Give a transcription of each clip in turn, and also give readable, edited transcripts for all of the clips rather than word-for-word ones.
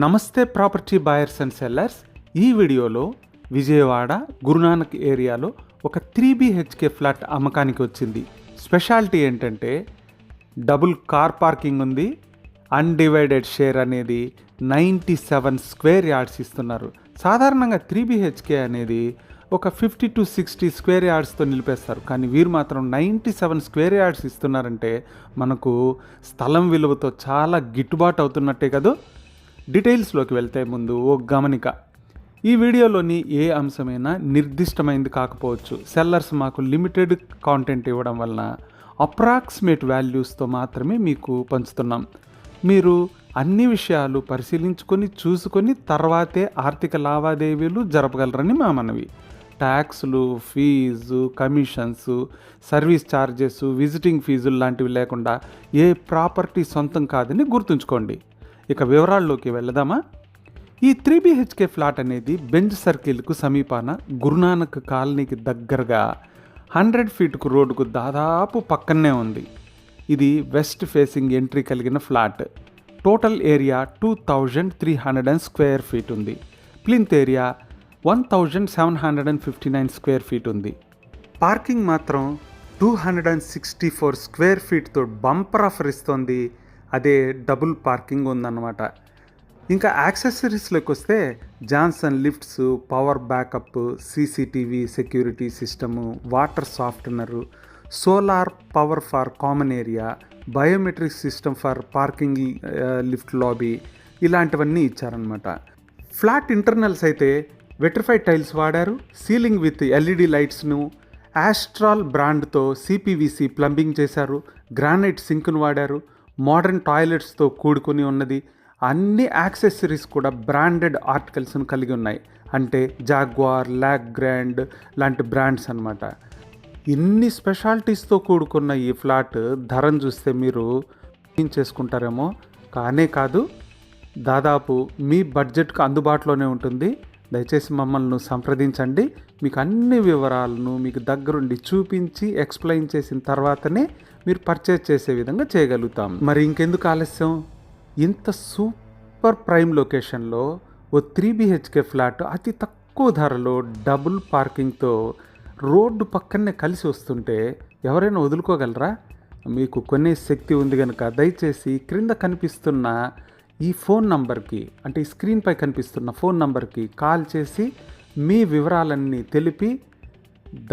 నమస్తే property buyers and sellers. ఈ వీడియోలో విజయవాడ గురునానక్ ఏరియాలో ఒక 3BHK ఫ్లాట్ అమ్మకానికి వచ్చింది. స్పెషాలిటీ ఏంటంటే డబుల్ కార్ పార్కింగ్ ఉంది, అన్డివైడెడ్ షేర్ అనేది 97 స్క్వేర్ యార్డ్స్ ఇస్తున్నారు. సాధారణంగా 3BHK అనేది ఒక 50 to 60 స్క్వేర్ యార్డ్స్తో నిలిపేస్తారు, కానీ వీరు మాత్రం 97 స్క్వేర్ యార్డ్స్ ఇస్తున్నారంటే మనకు స్థలం విలువతో చాలా గిట్టుబాటు అవుతున్నట్టే కదా. డీటెయిల్స్లోకి వెళ్తే ముందు ఓ గమనిక. ఈ వీడియోలోని ఏ అంశమైనా నిర్దిష్టమైంది కాకపోవచ్చు. సెల్లర్స్ మాకు లిమిటెడ్ కాంటెంట్ ఇవ్వడం వలన అప్రాక్సిమేట్ వాల్యూస్తో మాత్రమే మీకు పంచుతున్నాం. మీరు అన్ని విషయాలు పరిశీలించుకొని చూసుకొని తర్వాతే ఆర్థిక లావాదేవీలు జరపగలరని మా మనవి. ట్యాక్స్లు, fees, commissions, service charges, visiting ఫీజులు లాంటివి లేకుండా ఏ ప్రాపర్టీ సొంతం కాదని గుర్తుంచుకోండి. ఇక వివరాల్లోకి వెళదామా? ఈ 3BHK ఫ్లాట్ అనేది బెంజ్ సర్కిల్కు సమీపాన గురునానక్ కాలనీకి దగ్గరగా 100 ఫీట్కు రోడ్డుకు దాదాపు పక్కనే ఉంది. ఇది వెస్ట్ ఫేసింగ్ ఎంట్రీ కలిగిన flat. Total area 2300 square feet ఉంది. ప్లింత్ ఏరియా 1759 స్క్వేర్ ఫీట్ ఉంది. పార్కింగ్ మాత్రం 264 స్క్వేర్ ఫీట్తో బంపర్ ఆఫర్ ఇస్తోంది. అదే డబుల్ పార్కింగ్ ఉందన్నమాట. ఇంకా యాక్సెసరీస్లోకి వస్తే Johnson lifts, power backup, CCTV security system, water softener, solar power for common area, biometric system for parking lift lobby, ఇలాంటివన్నీ ఇచ్చారనమాట. ఫ్లాట్ ఇంటర్నల్స్ అయితే వెట్రిఫైడ్ టైల్స్ వాడారు. సీలింగ్ విత్ LED లైట్స్ను ఆస్ట్రాల్ బ్రాండ్తో CPVC ప్లంబింగ్ చేశారు. గ్రానైట్ సింక్ను వాడారు. Modern టాయిలెట్స్తో కూడుకుని ఉన్నది. అన్ని యాక్సెసరీస్ కూడా బ్రాండెడ్ ఆర్టికల్స్ను కలిగి ఉన్నాయి. అంటే జాగ్వార్, లాగ్ గ్రాండ్ లాంటి బ్రాండ్స్ అన్నమాట. ఇన్ని స్పెషాలిటీస్తో కూడుకున్న ఈ ఫ్లాట్ ధరను చూస్తే మీరు చేసుకుంటారేమో, కానే కాదు, దాదాపు మీ బడ్జెట్కు అందుబాటులోనే ఉంటుంది. దయచేసి మమ్మల్ని సంప్రదించండి. మీకు అన్ని వివరాలను మీకు దగ్గరుండి చూపించి ఎక్స్ప్లెయిన్ చేసిన తర్వాతనే మీరు పర్చేజ్ చేసే విధంగా చేయగలుగుతాం. మరి ఇంకెందుకు ఆలస్యం? ఇంత సూపర్ ప్రైమ్ లొకేషన్లో ఓ 3BHK ఫ్లాట్ అతి తక్కువ ధరలో డబుల్ పార్కింగ్తో రోడ్డు పక్కనే కలిసి వస్తుంటే ఎవరైనా వదులుకోగలరా? మీకు కొనే శక్తి ఉంది కనుక దయచేసి క్రింద కనిపిస్తున్న ఈ ఫోన్ నంబర్కి, అంటే ఈ స్క్రీన్పై కనిపిస్తున్న ఫోన్ నంబర్కి కాల్ చేసి మీ వివరాలన్నీ తెలిపి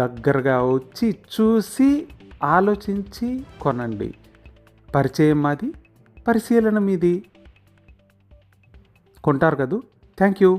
దగ్గరగా వచ్చి చూసి ఆలోచించి కొనండి. పరిచయం మాది, పరిశీలన మీది. కొంటారు కదూ. Thank you.